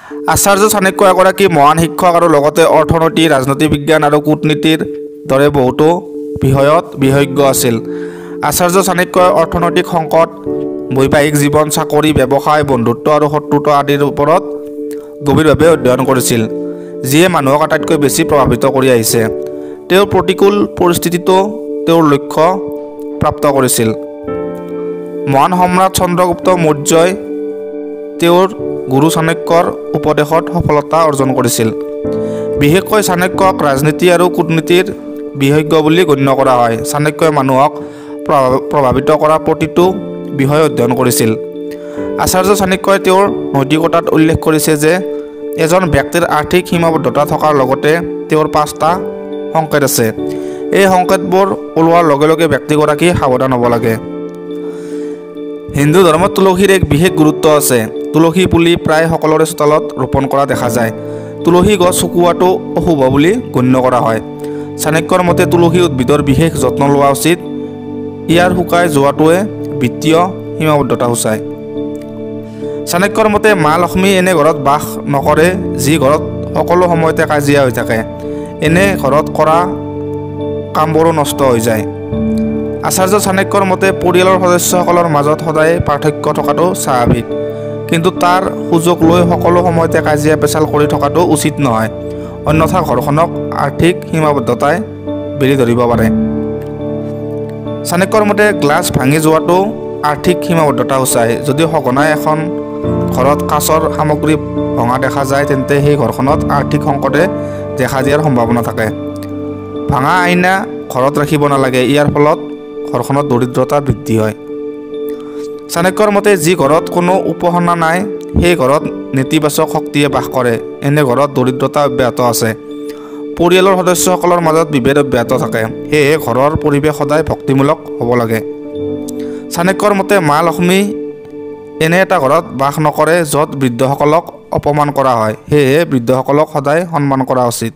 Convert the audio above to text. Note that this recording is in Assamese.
আচাৰ্য চাণক্য এগৰাকী মহান শিক্ষক আৰু লগতে অৰ্থনীতি, ৰাজনীতি বিজ্ঞান আৰু কূটনীতিৰ দৰে বহুতো বিষয়ত বিশেষজ্ঞ আছিল। আচাৰ্য চাণক্যই অৰ্থনৈতিক সংকট, বৈবাহিক জীৱন, চাকৰি, ব্যৱসায়, বন্ধুত্ব আৰু শত্ৰুতা আদিৰ ওপৰত গভীৰভাৱে অধ্যয়ন কৰিছিল, যিয়ে মানুহক আটাইতকৈ বেছি প্ৰভাৱিত কৰি আহিছে। তেওঁৰ প্ৰতিকূল পৰিস্থিতিতো তেওঁৰ লক্ষ্য প্ৰাপ্ত কৰিছিল। মহান সম্ৰাট চন্দ্ৰগুপ্ত মৌৰ্যই তেওঁৰ গুৰু চাণক্যৰ উপদেশত সফলতা অৰ্জন কৰিছিল। বিশেষকৈ চাণক্যক ৰাজনীতি আৰু কূটনীতিৰ বিশেষজ্ঞ বুলি গণ্য কৰা হয়। চাণক্যই মানুহক প্ৰভাৱিত কৰা প্ৰতিটো বিষয় অধ্যয়ন কৰিছিল। আচাৰ্য চাণক্যই তেওঁৰ নৈতিকতাত উল্লেখ কৰিছে যে এজন ব্যক্তিৰ আৰ্থিক সীমাবদ্ধতা থকাৰ লগতে তেওঁৰ 5টা সংকেত আছে। এই সংকেতবোৰ ওলোৱাৰ লগে লগে ব্যক্তিগৰাকী সাৱধান হ'ব লাগে। হিন্দু ধৰ্মত তুলসীৰ এক বিশেষ গুৰুত্ব আছে। তুলসী পুলি প্ৰায় সকলোৰে চোতালত ৰোপণ কৰা দেখা যায়। তুলসী গছ শুকোৱাটো অশুভ বুলি গণ্য কৰা হয়। চাণক্যৰ মতে তুলসী উদ্ভিদৰ বিশেষ যত্ন লোৱা উচিত। ইয়াৰ শুকাই যোৱাটোৱে বিত্তীয় সীমাবদ্ধতা সূচায়। চাণক্যৰ মতে মা লক্ষ্মী এনে ঘৰত বাস নকৰে যি ঘৰত সকলো সময়তে কাজিয়া হৈ থাকে। এনে ঘৰত কৰা কামবোৰো নষ্ট হৈ যায়। আচাৰ্য চাণক্যৰ মতে পৰিয়ালৰ সদস্যসকলৰ মাজত সদায় পাৰ্থক্য থকাটো স্বাভাৱিক, কিন্তু তাৰ সুযোগ লৈ সকলো সময়তে কাজিয়া পেচাল কৰি থকাটো উচিত নহয়, অন্যথা ঘৰখনক আৰ্থিক সীমাবদ্ধতাই বেৰি ধৰিব পাৰে। চাণক্যৰ মতে গ্লাছ ভাঙি যোৱাটো আৰ্থিক সীমাবদ্ধতা সূচায়। যদি সঘনাই এখন ঘৰত কাঁচৰ সামগ্ৰী ভঙা দেখা যায় তেন্তে সেই ঘৰখনত আৰ্থিক সংকটে দেখা দিয়াৰ সম্ভাৱনা থাকে। ভাঙা আইনা ঘৰত ৰাখিব নালাগে, ইয়াৰ ফলত ঘৰখনত দৰিদ্ৰতা বৃদ্ধি হয়। চাণক্যৰ মতে যি ঘৰত কোনো উপাসনা নাই সেই ঘৰত নেতিবাচক শক্তিয়ে বাস কৰে। এনে ঘৰত দৰিদ্ৰতা অব্যাহত আছে। পৰিয়ালৰ সদস্যসকলৰ মাজত বিভেদ অব্যাহত থাকে। সেয়েহে ঘৰৰ পৰিৱেশ সদায় ভক্তিমূলক হ'ব লাগে। চাণক্যৰ মতে মা লক্ষ্মী এনে এটা ঘৰত বাস নকৰে য'ত বৃদ্ধসকলক অপমান কৰা হয়। সেয়েহে বৃদ্ধসকলক সদায় সন্মান কৰা উচিত।